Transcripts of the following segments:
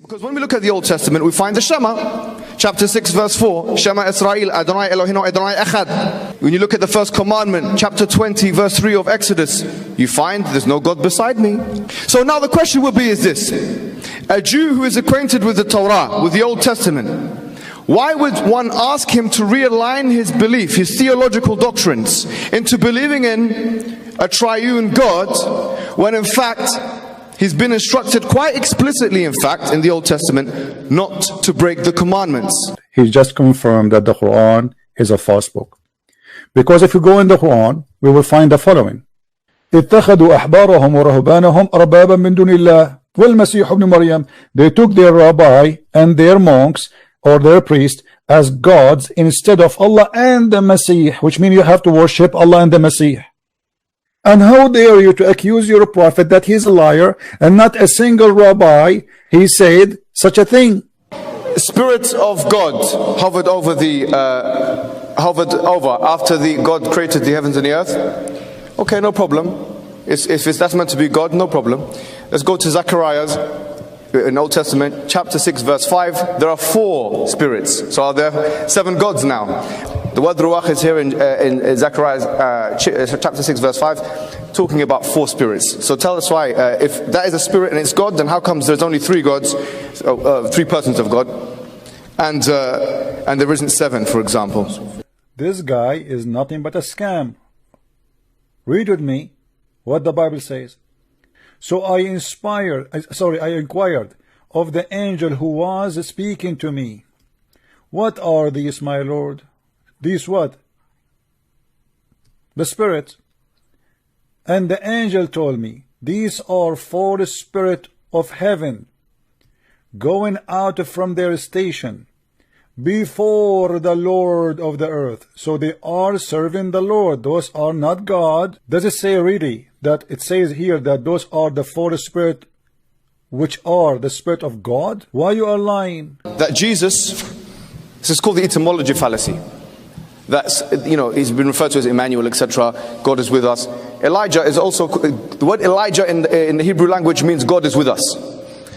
Because when we look at the Old Testament, we find the Shema, chapter 6, verse 4, Shema Israel, Adonai Eloheinu, Adonai Echad. When you look at the first commandment, chapter 20, verse 3 of Exodus, you find there's no God beside me. So now the question will be is this: a Jew who is acquainted with the Torah, with the Old Testament, why would one ask him to realign his belief, his theological doctrines, into believing in a triune God, when in fact he's been instructed quite explicitly, in fact, in the Old Testament, not to break the commandments? He just confirmed that the Quran is a false book. Because if you go in the Quran, we will find the following: اتخذوا أحبارهم ورهبانهم أربابا من دون الله والمسيح ابن مريم. They took their rabbi and their monks or their priest as gods instead of Allah and the Messiah, which means you have to worship Allah and the Messiah. And how dare you to accuse your prophet that he's a liar, and not a single rabbi he said such a thing. The Spirit of God hovered over after the God created the heavens and the earth. Okay, no problem. If that's meant to be God, no problem. Let's go to Zechariah's in Old Testament, chapter 6, verse 5. There are 4 spirits. So are there 7 gods now? The word ruach is here in Zechariah chapter 6, verse 5, talking about 4 spirits. So tell us why, if that is a spirit and it's God, then how comes there's only 3 gods, 3 persons of God, and there isn't 7, for example? This guy is nothing but a scam. Read with me what the Bible says. So I inquired of the angel who was speaking to me, what are these, my Lord? These what? The spirits. And the angel told me, these are 4 spirits of heaven going out from their station before the Lord of the earth. So they are serving the Lord. Those are not God. Does it say really that it says here that those are the 4 spirits which are the spirit of God? Why you are lying? That Jesus, this is called the etymology fallacy. That's, he's been referred to as Emmanuel, etc. God is with us. Elijah is also, the word Elijah in the Hebrew language means God is with us.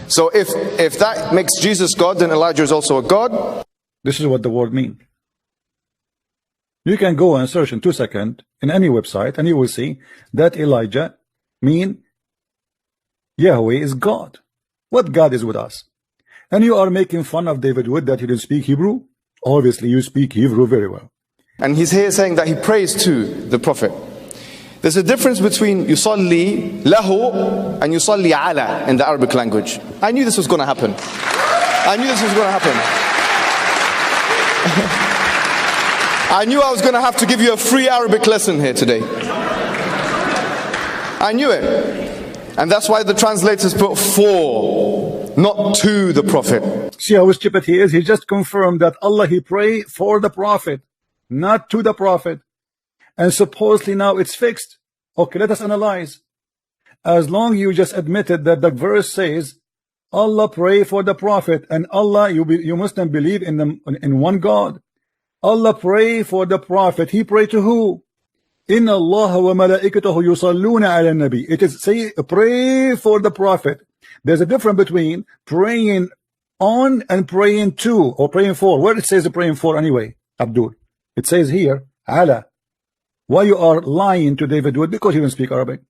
So if that makes Jesus God, then Elijah is also a God. This is what the word means. You can go and search in 2 seconds in any website and you will see that Elijah mean Yahweh is God. What God is with us? And you are making fun of David Wood that he didn't speak Hebrew. Obviously you speak Hebrew very well. And he's here saying that he prays to the Prophet. There's a difference between yusalli lahu and yusalli ala in the Arabic language. I knew this was going to happen. I knew this was going to happen. I knew I was going to have to give you a free Arabic lesson here today. I knew it. And that's why the translators put 4, not to the Prophet. See how stupid he is? He just confirmed that Allah, he pray for the Prophet, not to the Prophet. And supposedly now it's fixed. Okay, let us analyze. As long you just admitted that the verse says Allah pray for the Prophet, and Allah, you Muslim believe in one God. Allah pray for the Prophet. He pray to who? Inna Allah wa malaikatahu yusalluna ala nabi. It is say pray for the Prophet. There's a difference between praying on and praying to, or praying for. Where it says praying for anyway, Abdul? It says here ala. Why you are lying to David Wood? Because you don't speak Arabic.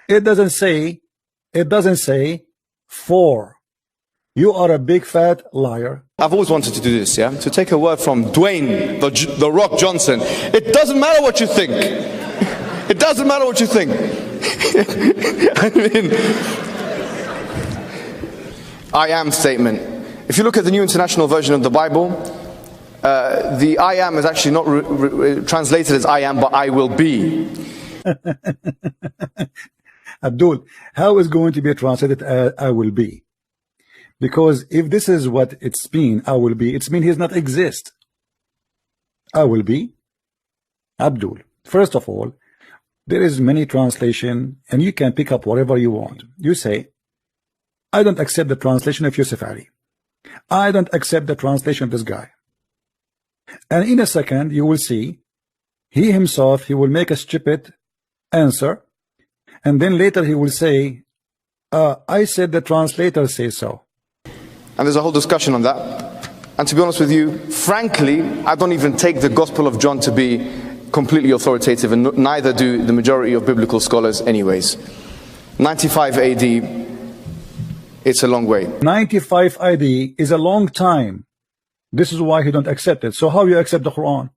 It doesn't say for. You are a big fat liar. I've always wanted to do this, yeah? To take a word from Dwayne, the Rock Johnson. It doesn't matter what you think. It doesn't matter what you think. I mean, I am statement. If you look at the New International Version of the Bible, the I am is actually not translated as I am, but I will be. Abdul, how is going to be translated as I will be? Because if this is what it's mean, I will be, it's mean he's not exist. I will be. Abdul, first of all, there is many translation and you can pick up whatever you want. You say, I don't accept the translation of Yusuf Ali. I don't accept the translation of this guy. And in a second, you will see, he himself, he will make a stupid answer. And then later he will say, I said the translator says so. And there's a whole discussion on that. And to be honest with you, frankly, I don't even take the Gospel of John to be completely authoritative, and neither do the majority of biblical scholars anyways. 95 AD, it's a long way. 95 AD is a long time. This is why he don't accept it. So how you accept the Quran?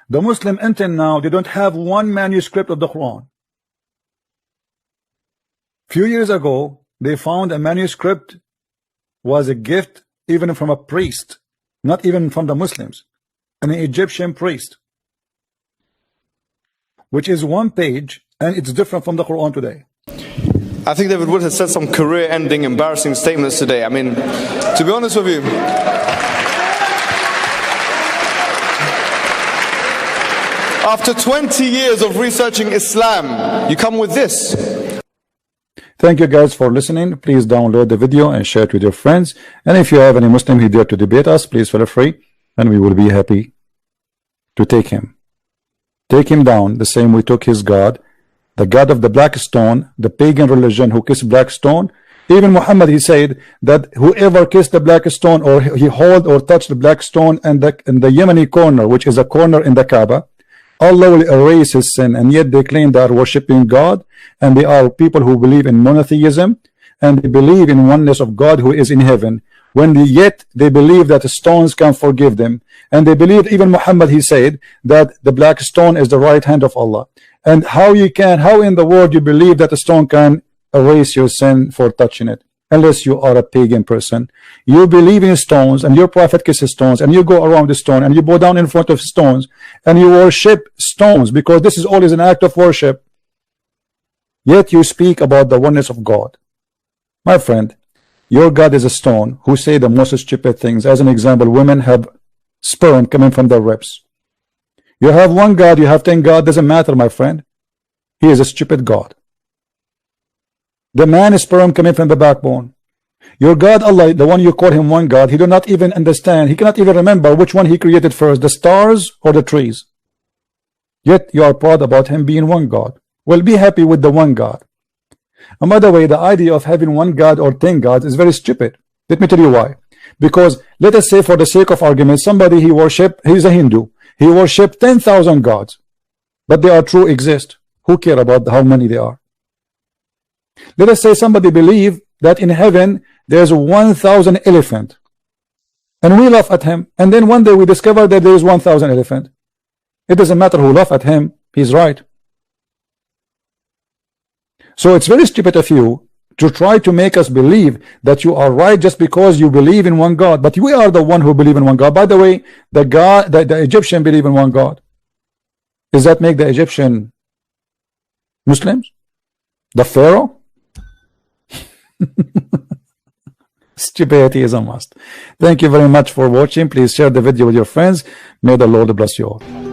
The Muslim until now, they don't have one manuscript of the Quran. Few years ago, they found a manuscript was a gift even from a priest, not even from the Muslims, an Egyptian priest, which is one page, and it's different from the Quran today. I think David Wood has said some career-ending, embarrassing statements today. I mean, to be honest with you, after 20 years of researching Islam, you come with this. Thank you guys for listening. Please download the video and share it with your friends. And if you have any Muslim who dare to debate us, please feel free, and we will be happy to take him. Take him down the same we took his God, the God of the black stone, the pagan religion who kissed black stone. Even Muhammad, he said that whoever kissed the black stone, or he hold or touched the black stone in the Yemeni corner, which is a corner in the Kaaba, Allah will erase his sin. And yet they claim they are worshiping God, and they are people who believe in monotheism, and they believe in oneness of God who is in heaven, yet they believe that the stones can forgive them. And they believe, even Muhammad, he said that the black stone is the right hand of Allah. And how in the world you believe that a stone can erase your sin for touching it? Unless you are a pagan person. You believe in stones, and your prophet kisses stones, and you go around the stone, and you bow down in front of stones, and you worship stones, because this is always an act of worship. Yet you speak about the oneness of God. My friend, your God is a stone who say the most stupid things. As an example, women have sperm coming from their ribs. You have one God, you have 10 God, doesn't matter, my friend. He is a stupid God. The man is sperm coming from the backbone. Your God, Allah, the one you call him one God, he do not even understand. He cannot even remember which one he created first, the stars or the trees. Yet you are proud about him being one God. Well, be happy with the one God. And by the way, the idea of having one God or 10 gods is very stupid. Let me tell you why. Because let us say, for the sake of argument, somebody he's a Hindu. He worship 10,000 gods, but they are true exist. Who care about how many they are? Let us say somebody believe that in heaven there's 1,000 elephant, and we laugh at him, and then one day we discover that there is 1,000 elephant. It doesn't matter who laugh at him, he's right. So it's very stupid of you to try to make us believe that you are right just because you believe in one God. But we are the one who believe in one God. By the way, the Egyptian believe in one God. Does that make the Egyptian Muslims? The Pharaoh? Stupidity is a must. Thank you very much for watching. Please share the video with your friends. May the Lord bless you all.